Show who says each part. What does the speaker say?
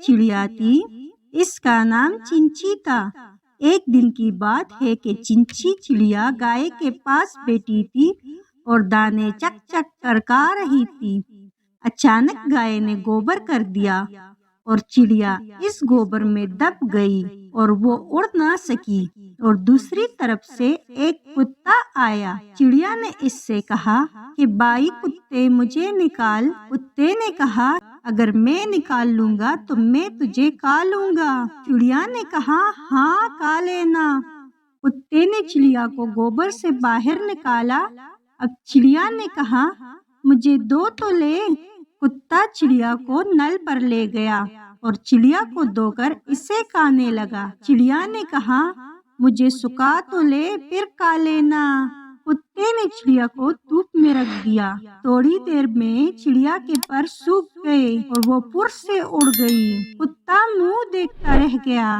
Speaker 1: चिड़िया थी, इसका नाम चिंची था। एक दिन की बात है कि चिंची चिड़िया गाय के पास बैठी थी और दाने चक चक कर खा रही थी। अचानक गाय ने गोबर कर दिया और चिड़िया इस गोबर में दब गई और वो उड़ ना सकी। और दूसरी तरफ से एक कुत्ता आया। चिड़िया ने इससे कहा कि भाई कुत्ते, मुझे निकाल। कुत्ते ने कहा, अगर मैं निकाल लूंगा तो मैं तुझे खा लूंगा। चिड़िया ने कहा, हाँ खा लेना। कुत्ते ने चिड़िया को गोबर से बाहर निकाला। अब चिड़िया ने कहा, मुझे दो तो ले। कुत्ता चिड़िया को नल पर ले गया और चिड़िया को धोकर इसे खाने लगा। चिड़िया ने कहा, मुझे सुखा तो ले, फिर खा लेना। कुत्ते ने चिड़िया को धूप में रख दिया। थोड़ी देर में चिड़िया के पर सूख गए और वो फुर से उड़ गई। कुत्ता मुंह देखता रह गया।